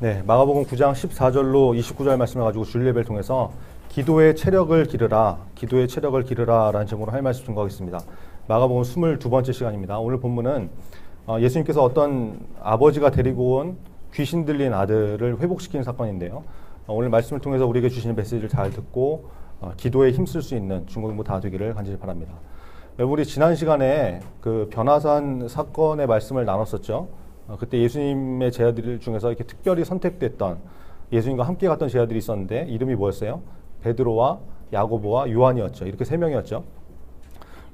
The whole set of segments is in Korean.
네, 마가복음 9장 14절로 29절 말씀을 가지고 줄리에벨 통해서 기도의 체력을 기르라, 기도의 체력을 기르라 라는 제목으로 할 말씀 증거하겠습니다. 마가복음 22번째 시간입니다. 오늘 본문은 예수님께서 어떤 아버지가 데리고 온 귀신 들린 아들을 회복시키는 사건인데요. 오늘 말씀을 통해서 우리에게 주시는 메시지를 잘 듣고 기도에 힘쓸 수 있는 중고등부 다 되기를 간절히 바랍니다. 우리 지난 시간에 그 변화산 사건의 말씀을 나눴었죠. 그때 예수님의 제자들 중에서 이렇게 특별히 선택됐던 예수님과 함께 갔던 제자들이 있었는데 이름이 뭐였어요? 베드로와 야고보와 요한이었죠. 이렇게 세 명이었죠.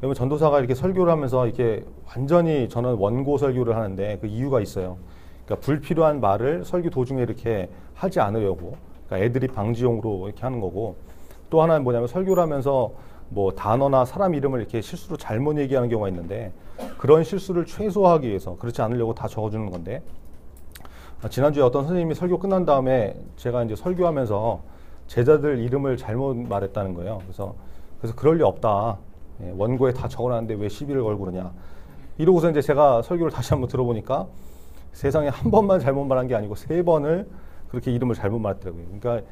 여러분 전도사가 이렇게 설교를 하면서 이렇게 완전히 저는 원고 설교를 하는데 그 이유가 있어요. 그러니까 불필요한 말을 설교 도중에 이렇게 하지 않으려고, 그러니까 애들이 방지용으로 이렇게 하는 거고, 또 하나는 뭐냐면 설교를 하면서 뭐 단어나 사람 이름을 이렇게 실수로 잘못 얘기하는 경우가 있는데 그런 실수를 최소화하기 위해서 그렇지 않으려고 다 적어주는 건데, 지난주에 어떤 선생님이 설교 끝난 다음에 제가 이제 설교하면서 제자들 이름을 잘못 말했다는 거예요. 그래서 그럴 리 없다. 원고에 다 적어놨는데 왜 시비를 걸고 그러냐. 이러고서 이제 제가 설교를 다시 한번 들어보니까 세상에 한 번만 잘못 말한 게 아니고 3번을 그렇게 이름을 잘못 말했더라고요. 그러니까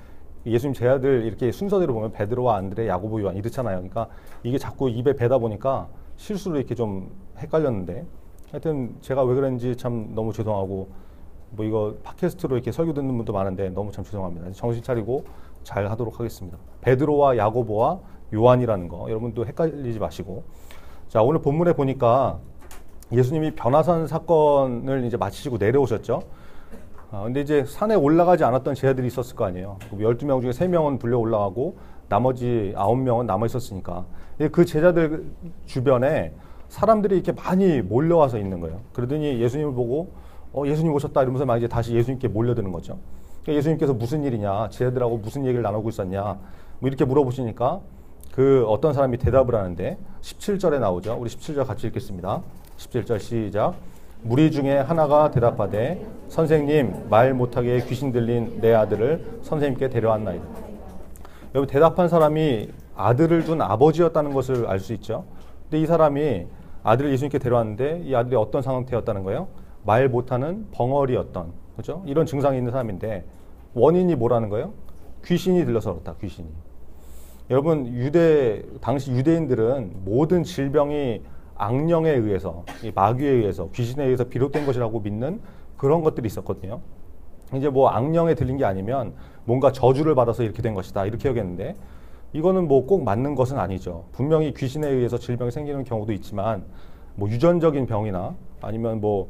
예수님 제자들 이렇게 순서대로 보면 베드로와 안드레, 야고보, 요한 이렇잖아요. 그러니까 이게 자꾸 입에 배다 보니까 실수로 이렇게 좀 헷갈렸는데, 하여튼 제가 왜 그랬는지 참 너무 죄송하고, 뭐 이거 팟캐스트로 이렇게 설교 듣는 분도 많은데 너무 참 죄송합니다. 정신 차리고 잘 하도록 하겠습니다. 베드로와 야고보와 요한이라는 거 여러분도 헷갈리지 마시고. 자, 오늘 본문에 보니까 예수님이 변화산 사건을 이제 마치시고 내려오셨죠. 근데 이제 산에 올라가지 않았던 제자들이 있었을 거 아니에요. 12명 중에 3명은 불려 올라가고 나머지 9명은 남아 있었으니까 그 제자들 주변에 사람들이 이렇게 많이 몰려와서 있는 거예요. 그러더니 예수님을 보고 예수님 오셨다 이러면서 막 이제 다시 예수님께 몰려드는 거죠. 그러니까 예수님께서 무슨 일이냐, 제자들하고 무슨 얘기를 나누고 있었냐, 뭐 이렇게 물어보시니까 그 어떤 사람이 대답을 하는데 17절에 나오죠. 우리 17절 같이 읽겠습니다. 17절 시작. 무리 중에 하나가 대답하되 선생님, 말 못하게 귀신 들린 내 아들을 선생님께 데려왔나이다. 여러분, 대답한 사람이 아들을 둔 아버지였다는 것을 알 수 있죠. 근데 이 사람이 아들을 예수님께 데려왔는데 이 아들이 어떤 상태였다는 거예요? 말 못하는 벙어리였던, 그죠? 이런 증상이 있는 사람인데 원인이 뭐라는 거예요? 귀신이 들려서 그렇다. 귀신이. 여러분, 당시 유대인들은 모든 질병이 악령에 의해서, 마귀에 의해서, 귀신에 의해서 비롯된 것이라고 믿는 그런 것들이 있었거든요. 이제 뭐 악령에 들린 게 아니면 뭔가 저주를 받아서 이렇게 된 것이다, 이렇게 여겼는데 이거는 뭐 꼭 맞는 것은 아니죠. 분명히 귀신에 의해서 질병이 생기는 경우도 있지만 뭐 유전적인 병이나 아니면 뭐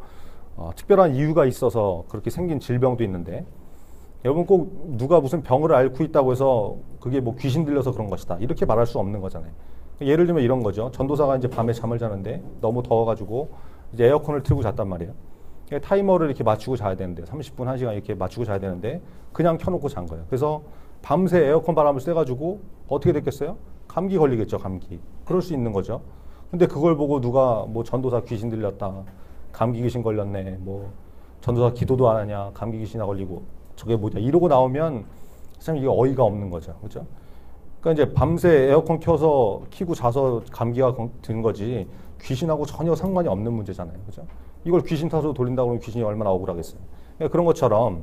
특별한 이유가 있어서 그렇게 생긴 질병도 있는데, 여러분 꼭 누가 무슨 병을 앓고 있다고 해서 그게 뭐 귀신 들려서 그런 것이다, 이렇게 말할 수 없는 거잖아요. 예를 들면 이런 거죠. 전도사가 이제 밤에 잠을 자는데 너무 더워가지고 이제 에어컨을 틀고 잤단 말이에요. 타이머를 이렇게 맞추고 자야 되는데 30분, 1시간 이렇게 맞추고 자야 되는데 그냥 켜놓고 잔 거예요. 그래서 밤새 에어컨 바람을 쐬가지고 어떻게 됐겠어요? 감기 걸리겠죠, 감기. 그럴 수 있는 거죠. 근데 그걸 보고 누가 뭐 전도사 귀신 들렸다, 감기 귀신 걸렸네, 뭐 전도사 기도도 안 하냐, 감기 귀신이나 걸리고 저게 뭐냐, 이러고 나오면 참 이게 어이가 없는 거죠. 그렇죠? 그러니까 이제 밤새 에어컨 켜서 키고 자서 감기가 든 거지 귀신하고 전혀 상관이 없는 문제잖아요. 그죠? 이걸 귀신 탓으로 돌린다고 하면 귀신이 얼마나 억울하겠어요. 그러니까 그런 것처럼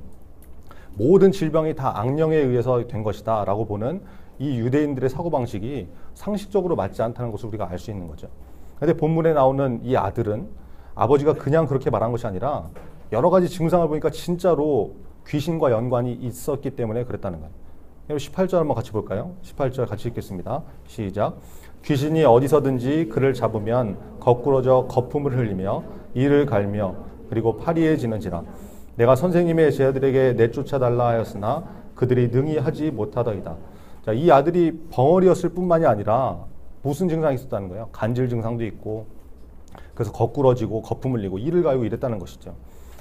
모든 질병이 다 악령에 의해서 된 것이다 라고 보는 이 유대인들의 사고방식이 상식적으로 맞지 않다는 것을 우리가 알 수 있는 거죠. 그런데 본문에 나오는 이 아들은 아버지가 그냥 그렇게 말한 것이 아니라 여러 가지 증상을 보니까 진짜로 귀신과 연관이 있었기 때문에 그랬다는 거예요. 18절 한번 같이 볼까요? 18절 같이 읽겠습니다. 시작. 귀신이 어디서든지 그를 잡으면 거꾸러져 거품을 흘리며 이를 갈며 그리고 파리해지는지라. 내가 선생님의 제자들에게 내쫓아달라 하였으나 그들이 능히 하지 못하더이다. 자, 이 아들이 벙어리였을 뿐만이 아니라 무슨 증상이 있었다는 거예요? 간질 증상도 있고, 그래서 거꾸러지고 거품 흘리고 이를 갈고 이랬다는 것이죠.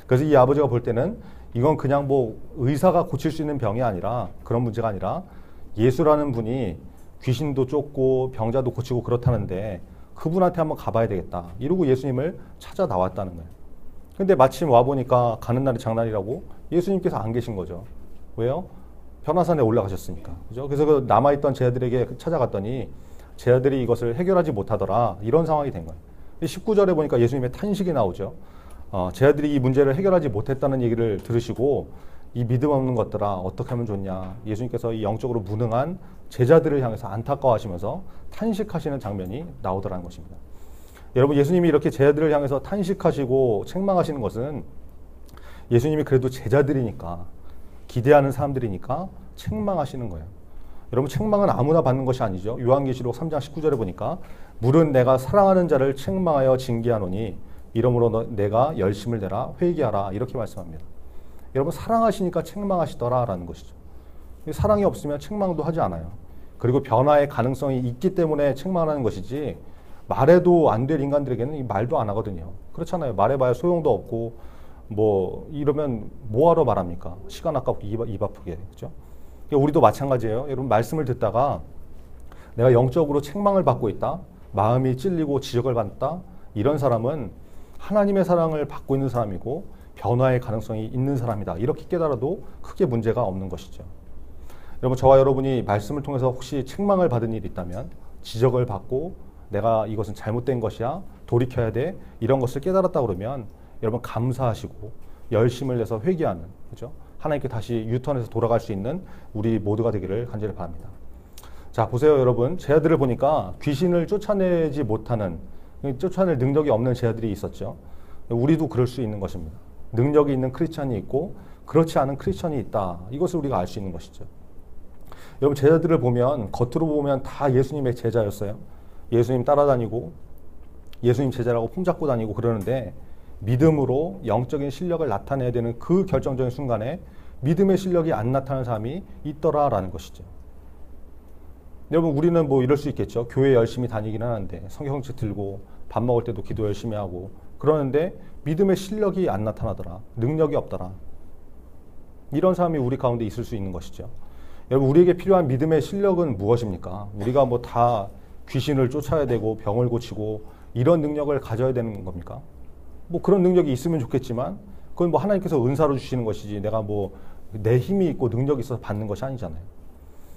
그래서 이 아버지가 볼 때는 이건 그냥 뭐 의사가 고칠 수 있는 병이 아니라, 그런 문제가 아니라 예수라는 분이 귀신도 쫓고 병자도 고치고 그렇다는데 그분한테 한번 가봐야 되겠다, 이러고 예수님을 찾아 나왔다는 거예요. 근데 마침 와보니까 가는 날이 장날이라고 예수님께서 안 계신 거죠. 왜요? 변화산에 올라가셨으니까. 그죠? 그래서 그 남아있던 제자들에게 찾아갔더니 제자들이 이것을 해결하지 못하더라, 이런 상황이 된 거예요. 19절에 보니까 예수님의 탄식이 나오죠. 제자들이 이 문제를 해결하지 못했다는 얘기를 들으시고 이 믿음 없는 것들아 어떻게 하면 좋냐. 예수님께서 이 영적으로 무능한 제자들을 향해서 안타까워하시면서 탄식하시는 장면이 나오더라는 것입니다. 여러분, 예수님이 이렇게 제자들을 향해서 탄식하시고 책망하시는 것은 예수님이 그래도 제자들이니까, 기대하는 사람들이니까 책망하시는 거예요. 여러분, 책망은 아무나 받는 것이 아니죠. 요한계시록 3장 19절에 보니까 물은 내가 사랑하는 자를 책망하여 징계하노니 이러므로 내가 열심을 내라 회개하라 이렇게 말씀합니다. 여러분, 사랑하시니까 책망하시더라라는 것이죠. 사랑이 없으면 책망도 하지 않아요. 그리고 변화의 가능성이 있기 때문에 책망하는 것이지 말해도 안 될 인간들에게는 이 말도 안 하거든요. 그렇잖아요. 말해봐야 소용도 없고 뭐 이러면 뭐하러 말합니까? 시간 아깝고 입 아프게. 그렇죠? 우리도 마찬가지예요. 여러분, 말씀을 듣다가 내가 영적으로 책망을 받고 있다, 마음이 찔리고 지적을 받다, 이런 사람은 하나님의 사랑을 받고 있는 사람이고 변화의 가능성이 있는 사람이다. 이렇게 깨달아도 크게 문제가 없는 것이죠. 여러분, 저와 여러분이 말씀을 통해서 혹시 책망을 받은 일이 있다면, 지적을 받고 내가 이것은 잘못된 것이야, 돌이켜야 돼, 이런 것을 깨달았다 그러면 여러분 감사하시고 열심을 내서 회개하는, 그죠? 하나님께 다시 유턴해서 돌아갈 수 있는 우리 모두가 되기를 간절히 바랍니다. 자, 보세요, 여러분. 제자들을 보니까 귀신을 쫓아내지 못하는, 쫓아낼 능력이 없는 제자들이 있었죠. 우리도 그럴 수 있는 것입니다. 능력이 있는 크리스찬이 있고 그렇지 않은 크리스찬이 있다. 이것을 우리가 알 수 있는 것이죠. 여러분, 제자들을 보면 겉으로 보면 다 예수님의 제자였어요. 예수님 따라다니고 예수님 제자라고 품잡고 다니고 그러는데 믿음으로 영적인 실력을 나타내야 되는 그 결정적인 순간에 믿음의 실력이 안 나타나는 사람이 있더라라는 것이죠. 여러분, 우리는 뭐 이럴 수 있겠죠. 교회 열심히 다니긴 하는데 성경책 들고 밥 먹을 때도 기도 열심히 하고 그러는데 믿음의 실력이 안 나타나더라. 능력이 없더라. 이런 사람이 우리 가운데 있을 수 있는 것이죠. 여러분, 우리에게 필요한 믿음의 실력은 무엇입니까? 우리가 뭐 다 귀신을 쫓아야 되고 병을 고치고 이런 능력을 가져야 되는 겁니까? 뭐 그런 능력이 있으면 좋겠지만 그건 뭐 하나님께서 은사로 주시는 것이지 내가 뭐 내 힘이 있고 능력이 있어서 받는 것이 아니잖아요.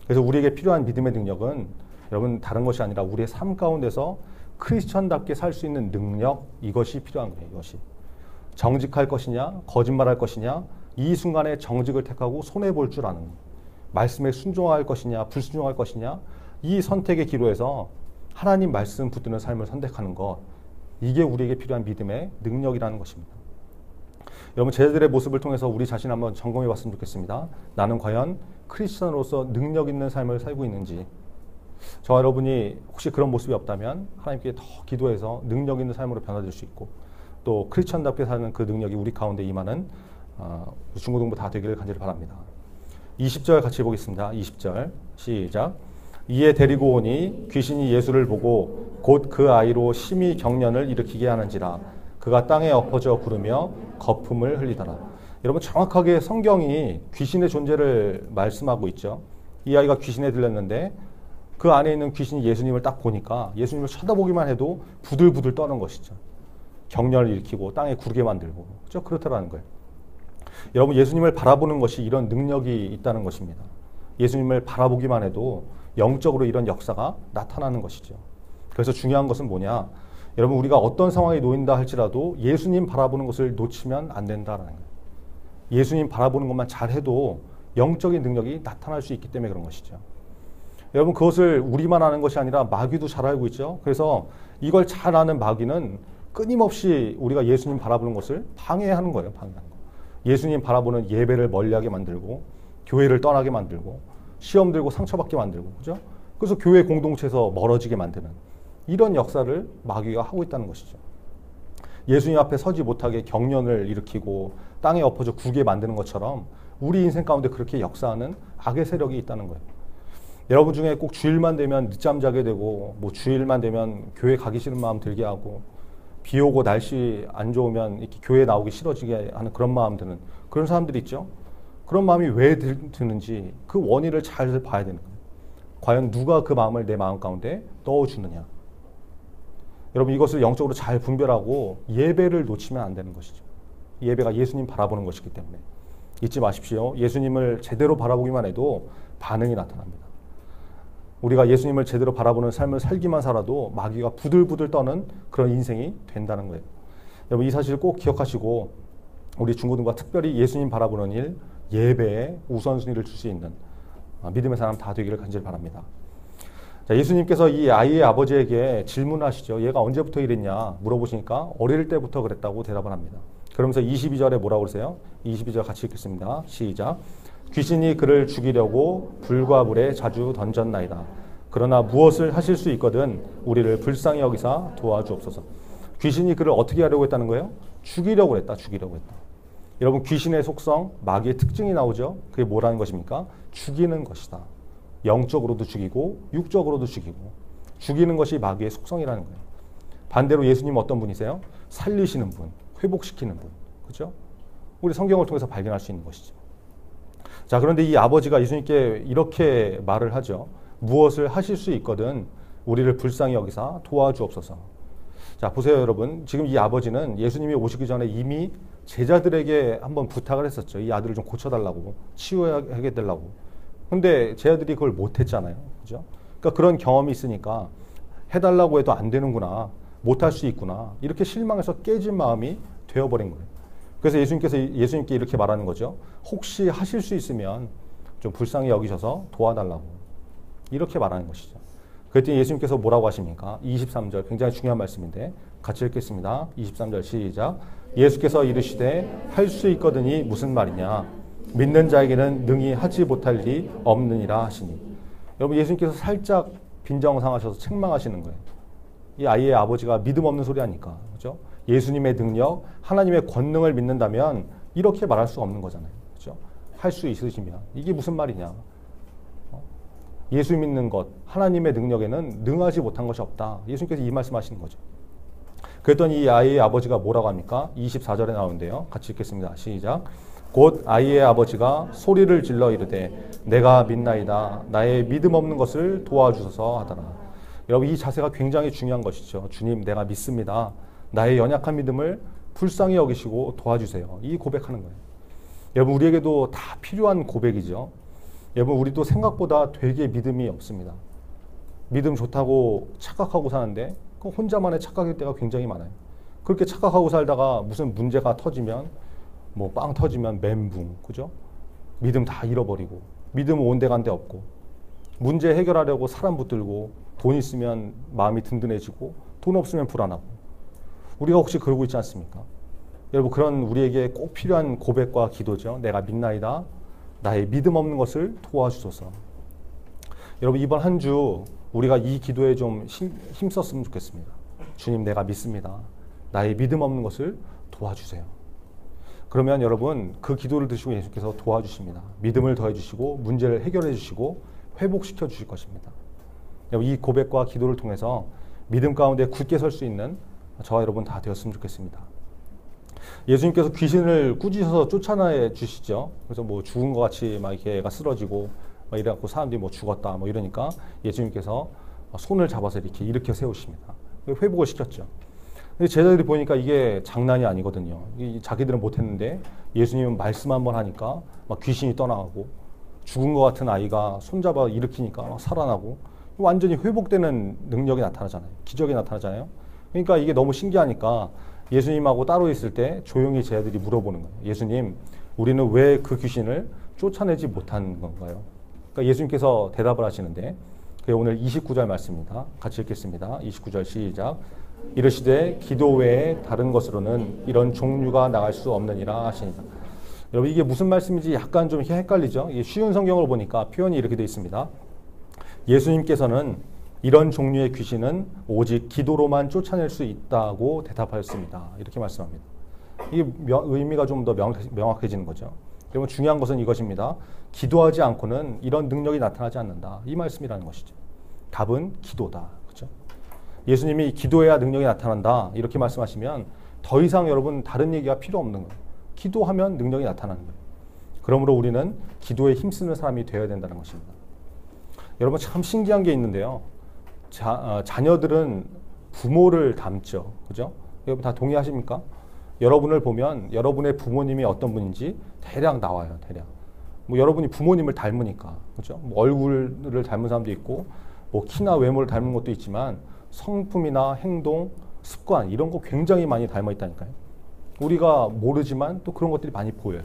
그래서 우리에게 필요한 믿음의 능력은 여러분 다른 것이 아니라 우리의 삶 가운데서 크리스천답게 살 수 있는 능력, 이것이 필요한 거예요. 이것이 정직할 것이냐 거짓말할 것이냐, 이 순간에 정직을 택하고 손해볼 줄 아는 것, 말씀에 순종할 것이냐 불순종할 것이냐, 이 선택의 기로에서 하나님 말씀 붙드는 삶을 선택하는 것, 이게 우리에게 필요한 믿음의 능력이라는 것입니다. 여러분, 제자들의 모습을 통해서 우리 자신 한번 점검해 봤으면 좋겠습니다. 나는 과연 크리스천으로서 능력 있는 삶을 살고 있는지. 저와 여러분이 혹시 그런 모습이 없다면 하나님께 더 기도해서 능력 있는 삶으로 변화될 수 있고 또 크리스천답게 사는 그 능력이 우리 가운데 임하는 중고등부 다 되기를 간절히 바랍니다. 20절 같이 보겠습니다. 20절 시작. 이에 데리고 오니 귀신이 예수를 보고 곧 그 아이로 심히 경련을 일으키게 하는지라 그가 땅에 엎어져 구르며 거품을 흘리더라. 여러분, 정확하게 성경이 귀신의 존재를 말씀하고 있죠. 이 아이가 귀신에 들렸는데 그 안에 있는 귀신이 예수님을 딱 보니까 예수님을 쳐다보기만 해도 부들부들 떠는 것이죠. 경련을 일으키고 땅에 구르게 만들고, 그렇죠? 그렇다라는 거예요. 여러분, 예수님을 바라보는 것이 이런 능력이 있다는 것입니다. 예수님을 바라보기만 해도 영적으로 이런 역사가 나타나는 것이죠. 그래서 중요한 것은 뭐냐? 여러분, 우리가 어떤 상황에 놓인다 할지라도 예수님 바라보는 것을 놓치면 안 된다라는 거예요. 예수님 바라보는 것만 잘해도 영적인 능력이 나타날 수 있기 때문에 그런 것이죠. 여러분, 그것을 우리만 아는 것이 아니라 마귀도 잘 알고 있죠. 그래서 이걸 잘 아는 마귀는 끊임없이 우리가 예수님 바라보는 것을 방해하는 거예요. 방해하는 거. 예수님 바라보는 예배를 멀리하게 만들고 교회를 떠나게 만들고 시험 들고 상처받게 만들고, 그죠? 그래서 교회 공동체에서 멀어지게 만드는 이런 역사를 마귀가 하고 있다는 것이죠. 예수님 앞에 서지 못하게 경련을 일으키고 땅에 엎어져 구게 만드는 것처럼 우리 인생 가운데 그렇게 역사하는 악의 세력이 있다는 거예요. 여러분 중에 꼭 주일만 되면 늦잠 자게 되고 뭐 주일만 되면 교회 가기 싫은 마음 들게 하고 비 오고 날씨 안 좋으면 이렇게 교회 나오기 싫어지게 하는 그런 마음 드는 그런 사람들이 있죠. 그런 마음이 왜 드는지 그 원인을 잘 봐야 되는 거예요. 과연 누가 그 마음을 내 마음 가운데 넣어주느냐. 여러분, 이것을 영적으로 잘 분별하고 예배를 놓치면 안 되는 것이죠. 예배가 예수님 바라보는 것이기 때문에 잊지 마십시오. 예수님을 제대로 바라보기만 해도 반응이 나타납니다. 우리가 예수님을 제대로 바라보는 삶을 살기만 살아도 마귀가 부들부들 떠는 그런 인생이 된다는 거예요. 여러분, 이 사실을 꼭 기억하시고 우리 중고등부가 특별히 예수님 바라보는 일, 예배에 우선순위를 줄 수 있는 믿음의 사람 다 되기를 간절히 바랍니다. 자, 예수님께서 이 아이의 아버지에게 질문하시죠. 얘가 언제부터 이랬냐 물어보시니까 어릴 때부터 그랬다고 대답을 합니다. 그러면서 22절에 뭐라고 그러세요? 22절 같이 읽겠습니다. 시작. 귀신이 그를 죽이려고 불과 물에 자주 던졌나이다. 그러나 무엇을 하실 수 있거든 우리를 불쌍히 여기사 도와주옵소서. 귀신이 그를 어떻게 하려고 했다는 거예요? 죽이려고 했다. 죽이려고 했다. 여러분, 귀신의 속성, 마귀의 특징이 나오죠. 그게 뭐라는 것입니까? 죽이는 것이다. 영적으로도 죽이고 육적으로도 죽이고, 죽이는 것이 마귀의 속성이라는 거예요. 반대로 예수님은 어떤 분이세요? 살리시는 분, 회복시키는 분. 그렇죠? 우리 성경을 통해서 발견할 수 있는 것이죠. 자, 그런데 이 아버지가 예수님께 이렇게 말을 하죠. 무엇을 하실 수 있거든 우리를 불쌍히 여기사 도와주옵소서. 자, 보세요 여러분. 지금 이 아버지는 예수님이 오시기 전에 이미 제자들에게 한번 부탁을 했었죠. 이 아들을 좀 고쳐달라고, 치유하게 해달라고. 근데 제자들이 그걸 못했잖아요. 그죠? 그러니까 그런 경험이 있으니까 해달라고 해도 안 되는구나, 못할 수 있구나, 이렇게 실망해서 깨진 마음이 되어버린 거예요. 그래서 예수님께 이렇게 말하는 거죠. 혹시 하실 수 있으면 좀 불쌍히 여기셔서 도와달라고, 이렇게 말하는 것이죠. 그랬더니 예수님께서 뭐라고 하십니까? 23절, 굉장히 중요한 말씀인데 같이 읽겠습니다. 23절 시작. 예수께서 이르시되 할 수 있거든이 무슨 말이냐? 믿는 자에게는 능히 하지 못할 일이 없느니라 하시니. 여러분, 예수님께서 살짝 빈정상하셔서 책망하시는 거예요. 이 아이의 아버지가 믿음 없는 소리 하니까. 그죠? 예수님의 능력, 하나님의 권능을 믿는다면 이렇게 말할 수 없는 거잖아요. 그죠? 할 수 있으시면. 이게 무슨 말이냐? 예수 믿는 것, 하나님의 능력에는 능하지 못한 것이 없다. 예수님께서 이 말씀하시는 거죠. 그랬더니 이 아이의 아버지가 뭐라고 합니까? 24절에 나오는데요. 같이 읽겠습니다. 시작. 곧 아이의 아버지가 소리를 질러 이르되 내가 믿나이다. 나의 믿음 없는 것을 도와주소서 하더라. 여러분, 이 자세가 굉장히 중요한 것이죠. 주님, 내가 믿습니다. 나의 연약한 믿음을 불쌍히 여기시고 도와주세요. 이 고백하는 거예요. 여러분, 우리에게도 다 필요한 고백이죠. 여러분, 우리도 생각보다 되게 믿음이 없습니다. 믿음 좋다고 착각하고 사는데 혼자만의 착각일 때가 굉장히 많아요. 그렇게 착각하고 살다가 무슨 문제가 터지면, 뭐 빵 터지면 멘붕, 그죠? 믿음 다 잃어버리고, 믿음 온데간데 없고, 문제 해결하려고 사람 붙들고, 돈 있으면 마음이 든든해지고, 돈 없으면 불안하고. 우리가 혹시 그러고 있지 않습니까? 여러분, 그런 우리에게 꼭 필요한 고백과 기도죠. 내가 믿나이다. 나의 믿음 없는 것을 도와주소서. 여러분, 이번 한 주 우리가 이 기도에 좀 힘썼으면 좋겠습니다. 주님, 내가 믿습니다. 나의 믿음 없는 것을 도와주세요. 그러면 여러분, 그 기도를 드시고 예수께서 도와주십니다. 믿음을 더해주시고 문제를 해결해 주시고 회복시켜 주실 것입니다. 여러분, 이 고백과 기도를 통해서 믿음 가운데 굳게 설 수 있는 저와 여러분 다 되었으면 좋겠습니다. 예수님께서 귀신을 꾸짖어서 쫓아내 주시죠. 그래서 뭐 죽은 것 같이 막 이렇게 애가 쓰러지고 막 이래갖고 사람들이 뭐 죽었다 뭐 이러니까 예수님께서 손을 잡아서 이렇게 일으켜 세우십니다. 회복을 시켰죠. 근데 제자들이 보니까 이게 장난이 아니거든요. 자기들은 못했는데 예수님은 말씀 한번 하니까 막 귀신이 떠나가고, 죽은 것 같은 아이가 손잡아 일으키니까 막 살아나고, 완전히 회복되는 능력이 나타나잖아요. 기적이 나타나잖아요. 그러니까 이게 너무 신기하니까 예수님하고 따로 있을 때 조용히 제자들이 물어보는 거예요. 예수님, 우리는 왜 그 귀신을 쫓아내지 못한 건가요? 그러니까 예수님께서 대답을 하시는데, 그게 오늘 29절 말씀입니다. 같이 읽겠습니다. 29절 시작. 이르시되 기도 외에 다른 것으로는 이런 종류가 나갈 수 없느니라 하시니라. 여러분, 이게 무슨 말씀인지 약간 좀 헷갈리죠? 이게 쉬운 성경을 보니까 표현이 이렇게 되어 있습니다. 예수님께서는 이런 종류의 귀신은 오직 기도로만 쫓아낼 수 있다고 대답하였습니다. 이렇게 말씀합니다. 이게 의미가 좀 더 명확해지는 거죠. 여러분, 중요한 것은 이것입니다. 기도하지 않고는 이런 능력이 나타나지 않는다. 이 말씀이라는 것이죠. 답은 기도다. 그렇죠? 예수님이 기도해야 능력이 나타난다. 이렇게 말씀하시면 더 이상 여러분 다른 얘기가 필요 없는 거예요. 기도하면 능력이 나타나는 거예요. 그러므로 우리는 기도에 힘쓰는 사람이 되어야 된다는 것입니다. 여러분, 참 신기한 게 있는데요. 자녀들은 부모를 닮죠. 그죠? 여러분 다 동의하십니까? 여러분을 보면 여러분의 부모님이 어떤 분인지 대략 나와요. 대략. 뭐 여러분이 부모님을 닮으니까. 그죠? 뭐 얼굴을 닮은 사람도 있고, 뭐 키나 외모를 닮은 것도 있지만 성품이나 행동, 습관 이런 거 굉장히 많이 닮아 있다니까요. 우리가 모르지만 또 그런 것들이 많이 보여요.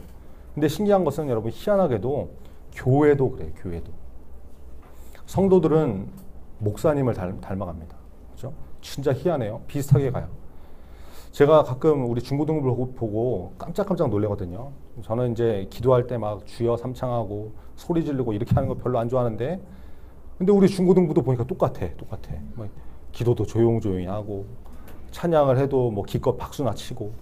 근데 신기한 것은 여러분 희한하게도 교회도 그래요. 교회도. 성도들은 목사님을 닮아갑니다. 그렇죠? 진짜 희한해요. 비슷하게 가요. 제가 가끔 우리 중고등부를 보고 깜짝깜짝 놀라거든요. 저는 이제 기도할 때 막 주여 삼창하고 소리 지르고 이렇게 하는 거 별로 안 좋아하는데, 근데 우리 중고등부도 보니까 똑같아. 뭐 기도도 조용조용히 하고 찬양을 해도 뭐 기껏 박수나 치고.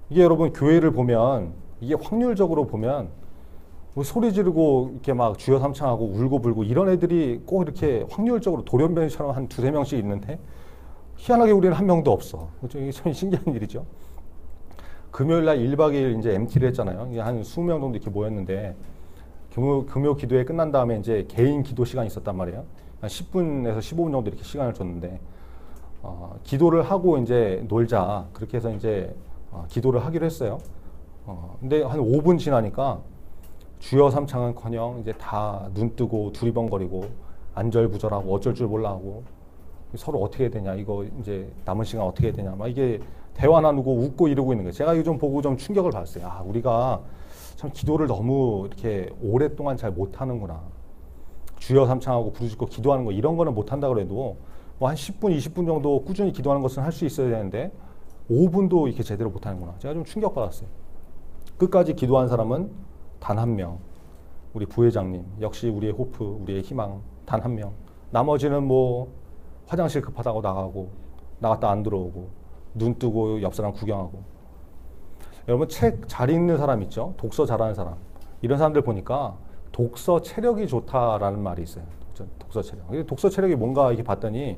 이게 여러분 교회를 보면 이게 확률적으로 보면 뭐 소리 지르고 이렇게 막 주여 삼창하고 울고 불고 이런 애들이 꼭 이렇게 확률적으로 돌연변이처럼 한 두세 명씩 있는데 희한하게 우리는 한 명도 없어. 이게 참 신기한 일이죠. 금요일 날 1박 2일 이제 MT를 했잖아요. 이게 한 20명 정도 이렇게 모였는데 금요 기도회 끝난 다음에 이제 개인 기도 시간이 있었단 말이에요. 한 10분에서 15분 정도 이렇게 시간을 줬는데 기도를 하고 이제 놀자. 그렇게 해서 이제 기도를 하기로 했어요. 근데 한 5분 지나니까 주여 삼창은커녕 이제 다 눈 뜨고 두리번거리고 안절부절하고 어쩔 줄 몰라 하고 서로 어떻게 해야 되냐, 이거 이제 남은 시간 어떻게 해야 되냐, 막 이게 대화 나누고 웃고 이러고 있는 거예요. 제가 이거 좀 보고 좀 충격을 받았어요. 아, 우리가 참 기도를 너무 이렇게 오랫동안 잘 못하는구나. 주여 삼창하고 부르짖고 기도하는 거 이런 거는 못한다 그래도 뭐 한 10분, 20분 정도 꾸준히 기도하는 것은 할 수 있어야 되는데 5분도 이렇게 제대로 못하는구나. 제가 좀 충격받았어요. 끝까지 기도한 사람은 단 한 명. 우리 부회장님, 역시 우리의 호프, 우리의 희망, 단 한 명. 나머지는 뭐 화장실 급하다고 나가고 나갔다 안 들어오고 눈 뜨고 옆 사람 구경하고. 여러분 책 잘 읽는 사람 있죠? 독서 잘하는 사람. 이런 사람들 보니까 독서 체력이 좋다라는 말이 있어요. 독서 체력. 독서 체력이 뭔가 이렇게 봤더니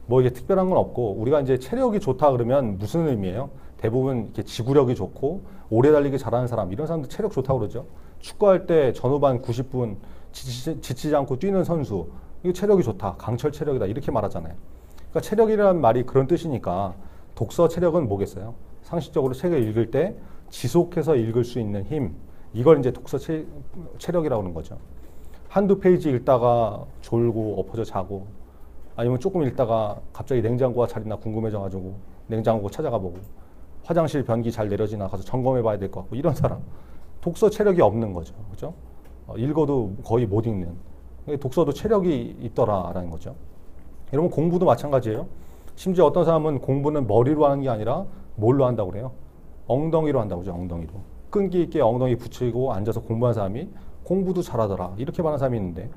뭐 이게 특별한 건 없고, 우리가 이제 체력이 좋다 그러면 무슨 의미예요? 대부분 이렇게 지구력이 좋고 오래 달리기 잘하는 사람, 이런 사람들 체력 좋다고 그러죠. 축구할 때 전후반 90분 지치지 않고 뛰는 선수, 이거 체력이 좋다, 강철 체력이다, 이렇게 말하잖아요. 그러니까 체력이라는 말이 그런 뜻이니까 독서 체력은 뭐겠어요? 상식적으로 책을 읽을 때 지속해서 읽을 수 있는 힘, 이걸 이제 독서 체력이라고 하는 거죠. 한두 페이지 읽다가 졸고 엎어져 자고, 아니면 조금 읽다가 갑자기 냉장고가 잘 있나 궁금해져가지고 냉장고 찾아가 보고, 화장실 변기 잘 내려지나 가서 점검해 봐야 될 것 같고, 이런 사람 독서 체력이 없는 거죠. 그죠? 읽어도 거의 못 읽는. 독서도 체력이 있더라라는 거죠. 여러분 공부도 마찬가지예요. 심지어 어떤 사람은 공부는 머리로 하는 게 아니라 뭘로 한다고 그래요? 엉덩이로 한다고 그러죠. 엉덩이로. 끈기 있게 엉덩이 붙이고 앉아서 공부한 사람이 공부도 잘하더라, 이렇게 말하는 사람이 있는데,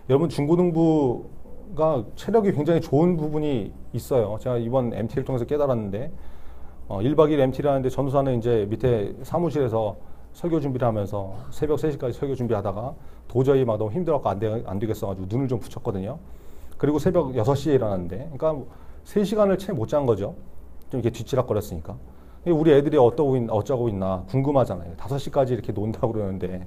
여러분 중고등부가 체력이 굉장히 좋은 부분이 있어요. 제가 이번 MT를 통해서 깨달았는데, 1박 2일 MT를 하는데 전도사는 이제 밑에 사무실에서 설교 준비를 하면서 새벽 3시까지 설교 준비하다가 도저히 막 너무 힘들어서 안 되겠어가지고 눈을 좀 붙였거든요. 그리고 새벽 6시에 일어났는데, 그러니까 3시간을 채 못 잔 거죠. 좀 이렇게 뒤치락거렸으니까. 우리 애들이 어쩌고 있나 궁금하잖아요. 5시까지 이렇게 논다고 그러는데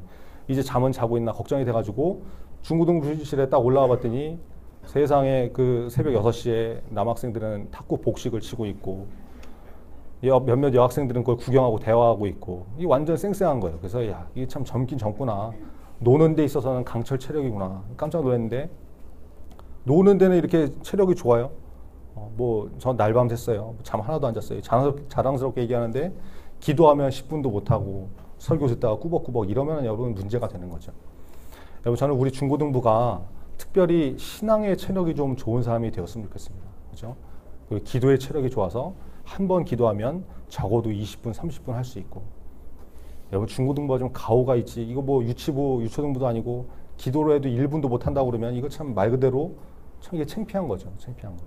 이제 잠은 자고 있나 걱정이 돼가지고 중고등부실에 딱 올라와 봤더니 세상에 그 새벽 6시에 남학생들은 탁구 복식을 치고 있고 몇몇 여학생들은 그걸 구경하고 대화하고 있고, 이게 완전 쌩쌩한 거예요. 그래서 야, 이게 참 젊긴 젊구나. 노는 데 있어서는 강철 체력이구나. 깜짝 놀랐는데, 노는 데는 이렇게 체력이 좋아요. 전 날밤 샜어요. 잠 하나도 안 잤어요. 자랑스럽게 얘기하는데 기도하면 10분도 못하고 설교 듣다가 꾸벅꾸벅 이러면 여러분 문제가 되는 거죠. 여러분 저는 우리 중고등부가 특별히 신앙의 체력이 좀 좋은 사람이 되었으면 좋겠습니다. 그죠? 그리고 기도의 체력이 좋아서 한 번 기도하면 적어도 20분, 30분 할 수 있고. 여러분 중고등부가 좀 가오가 있지. 이거 뭐 유초등부도 아니고 기도로 해도 1분도 못 한다고 그러면 이거 참 말 그대로 참 이게 창피한 거죠. 창피한 거.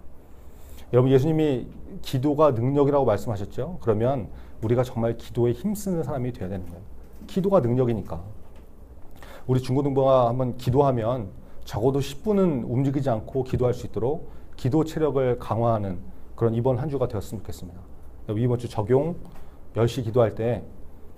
여러분 예수님이 기도가 능력이라고 말씀하셨죠. 그러면 우리가 정말 기도에 힘쓰는 사람이 돼야 되는 거예요. 기도가 능력이니까. 우리 중고등부가 한번 기도하면 적어도 10분은 움직이지 않고 기도할 수 있도록 기도 체력을 강화하는 그런 이번 한 주가 되었으면 좋겠습니다. 이번 주 적용 10시 기도할 때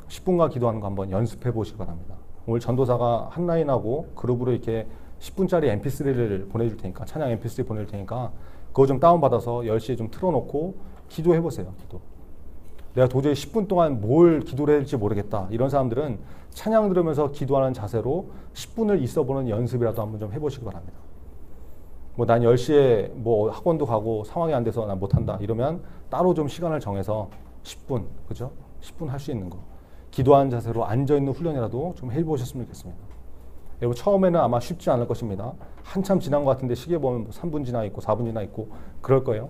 10분간 기도하는 거 한번 연습해 보시기 바랍니다. 오늘 전도사가 한 라인하고 그룹으로 이렇게 10분짜리 mp3를 보내줄 테니까, 찬양 mp3 보내줄 테니까 그거 좀 다운받아서 10시에 좀 틀어놓고 기도해 보세요. 기도. 내가 도저히 10분 동안 뭘 기도를 해야 될지 모르겠다, 이런 사람들은 찬양 들으면서 기도하는 자세로 10분을 있어보는 연습이라도 한번 좀 해보시기 바랍니다. 난 10시에 학원도 가고 상황이 안 돼서 난 못한다 이러면 따로 좀 시간을 정해서 10분, 그죠? 10분 할 수 있는 거. 기도하는 자세로 앉아있는 훈련이라도 좀 해보셨으면 좋겠습니다. 여러분 처음에는 아마 쉽지 않을 것입니다. 한참 지난 것 같은데 시계 보면 3분 지나 있고 4분 지나 있고 그럴 거예요.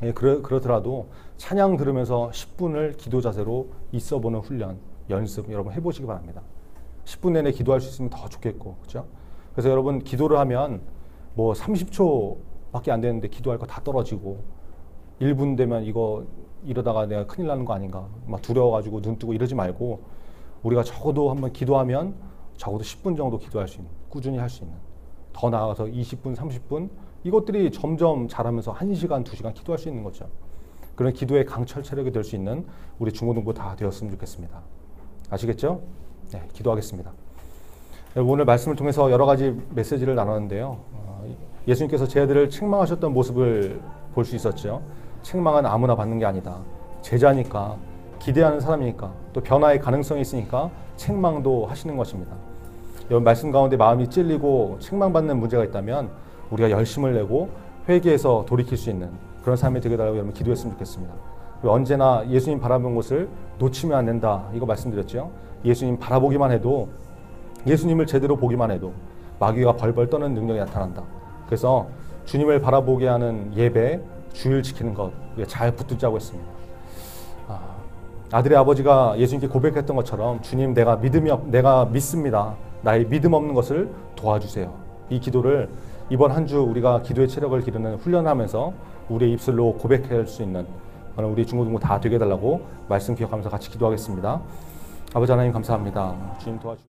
예, 그렇더라도 찬양 들으면서 10분을 기도 자세로 있어보는 훈련, 연습 여러분 해보시기 바랍니다. 10분 내내 기도할 수 있으면 더 좋겠고, 그렇죠? 그래서 여러분 기도를 하면 뭐 30초밖에 안 되는데 기도할 거 다 떨어지고 1분 되면 이러다가 내가 큰일 나는 거 아닌가 막 두려워가지고 눈 뜨고 이러지 말고 우리가 적어도 한번 기도하면 적어도 10분 정도 기도할 수 있는, 꾸준히 할 수 있는, 더 나아가서 20분, 30분 이것들이 점점 자라면서 1시간, 2시간 기도할 수 있는 거죠. 그런 기도의 강철 체력이 될 수 있는 우리 중고등부 다 되었으면 좋겠습니다. 아시겠죠? 네, 기도하겠습니다. 오늘 말씀을 통해서 여러 가지 메시지를 나눴는데요. 예수님께서 제 아들을 책망하셨던 모습을 볼 수 있었죠. 책망은 아무나 받는 게 아니다. 제자니까, 기대하는 사람이니까, 또 변화의 가능성이 있으니까 책망도 하시는 것입니다. 여러분 말씀 가운데 마음이 찔리고 책망받는 문제가 있다면 우리가 열심을 내고 회개해서 돌이킬 수 있는 그런 삶이 되게 달라고 여러분 기도했으면 좋겠습니다. 그리고 언제나 예수님 바라본 곳을 놓치면 안 된다. 이거 말씀드렸죠. 예수님 바라보기만 해도, 예수님을 제대로 보기만 해도 마귀가 벌벌 떠는 능력이 나타난다. 그래서 주님을 바라보게 하는 예배, 주일 지키는 것 우리가 잘 붙들자고 했습니다. 아들의 아버지가 예수님께 고백했던 것처럼 주님 내가 믿습니다. 나의 믿음 없는 것을 도와주세요. 이 기도를 이번 한 주 우리가 기도의 체력을 기르는 훈련하면서 우리의 입술로 고백할 수 있는 우리 중고등부 다 되게 해달라고 말씀 기억하면서 같이 기도하겠습니다. 아버지 하나님 감사합니다. 주님 도와주세요.